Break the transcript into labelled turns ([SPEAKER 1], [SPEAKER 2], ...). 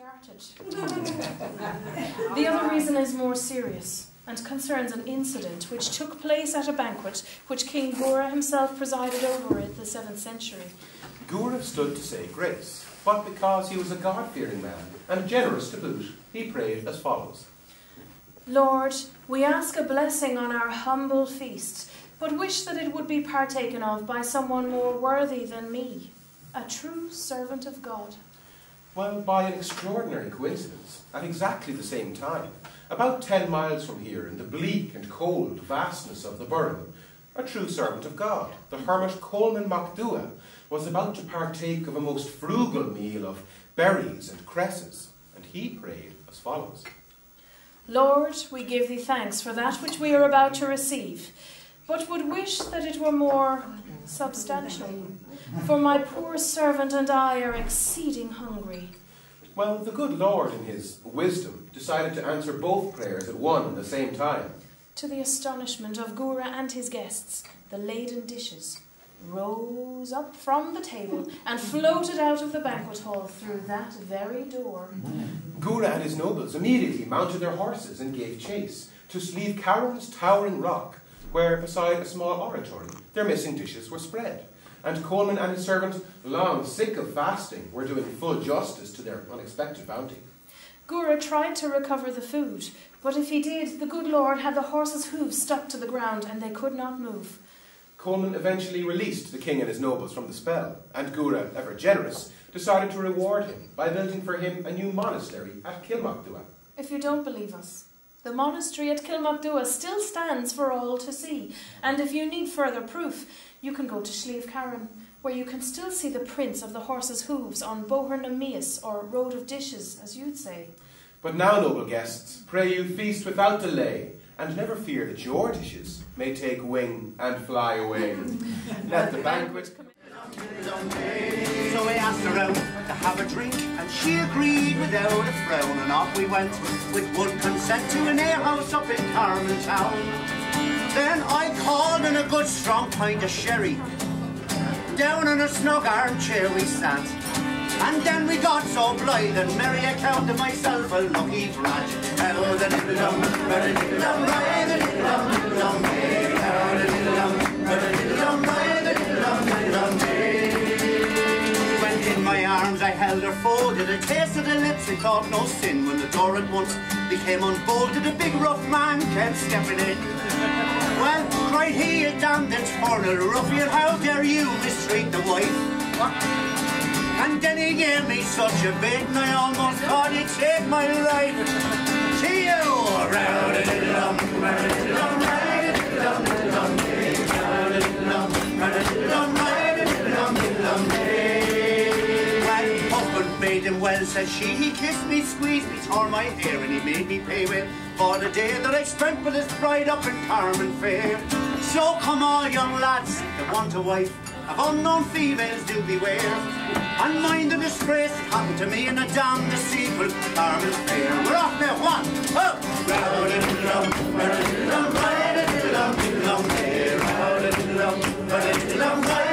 [SPEAKER 1] started. The other reason is more serious and concerns an incident which took place at a banquet which King Gora himself presided over in the 7th century.
[SPEAKER 2] Gora stood to say grace, but because he was a God-fearing man and generous to boot, he prayed as follows.
[SPEAKER 1] Lord, we ask a blessing on our humble feast, but wish that it would be partaken of by someone more worthy than me, a true servant of God.
[SPEAKER 2] Well, by an extraordinary coincidence, at exactly the same time, about 10 miles from here, in the bleak and cold vastness of the Burren, a true servant of God, the hermit Coleman MacDua, was about to partake of a most frugal meal of berries and cresses, and he prayed as follows.
[SPEAKER 1] Lord, we give thee thanks for that which we are about to receive, but would wish that it were more substantial, for my poor servant and I are exceeding hungry.
[SPEAKER 2] Well, the good Lord, in his wisdom, decided to answer both prayers at one and the same time.
[SPEAKER 1] To the astonishment of Gora and his guests, the laden dishes rose up from the table and floated out of the banquet hall through that very door.
[SPEAKER 2] Gora and his nobles immediately mounted their horses and gave chase to Slieve Carron's towering rock, where, beside a small oratory, their missing dishes were spread. And Coleman and his servant, long sick of fasting, were doing full justice to their unexpected bounty.
[SPEAKER 1] Gora tried to recover the food, but if he did, the good Lord had the horses' hooves stuck to the ground and they could not move.
[SPEAKER 2] Coleman eventually released the king and his nobles from the spell, and Gora, ever generous, decided to reward him by building for him a new monastery at Kilmacduagh.
[SPEAKER 1] If you don't believe us, the monastery at Kilmacduagh still stands for all to see, and if you need further proof, you can go to Slieve Carron, where you can still see the prints of the horses' hooves on Bohernamias, or Road of Dishes, as you'd say.
[SPEAKER 2] But now, noble guests, pray you feast without delay, and never fear that your dishes may take wing and fly away. Let the banquet commence.
[SPEAKER 3] So we asked her out to have a drink, and she agreed without a frown, and off we went with one consent to an alehouse up in Carmen Town. Then I called in a good strong pint of sherry. Down in a snug armchair we sat, and then we got so blithe and merry I counted myself a lucky brat. How the diddle-dum, diddle-dum, right, the diddle-dum, diddle-dum, hey. How the diddle-dum, diddle-dum, right, the diddle-dum, diddle-dum, hey. When in my arms I held her folded, a taste of the lips I thought no sin. When the door at once became unbolted, a big rough man kept stepping in. Well, cried he, a damned infernal ruffian, how dare you mistreat the wife? And then he gave me such a bit, and I almost thought he'd take my life. To you! Round-a-diddle-dum, round-a-diddle-dum, right-a-diddle-dum, diddle-dum, hey. Round-a-diddle-dum, round-a-diddle-dum, right-a-diddle-dum, diddle-dum, hey. Well, husband made him well, said she. He kissed me, squeezed me, tore my hair, and he made me pay well for the day that I spent with his bride up in Carmen Fair. So come all young lads that want a wife, of unknown females do beware, and mind the disgrace that happened to me in a damn deceitful Carmen Fair. We're off now, one, up! Round-a-diddle-dum, round-a-diddle-dum, right-a-diddle-dum, diddle-dum, hey. Round-a-diddle-dum, round-a-diddle-dum, right-a-diddle-dum,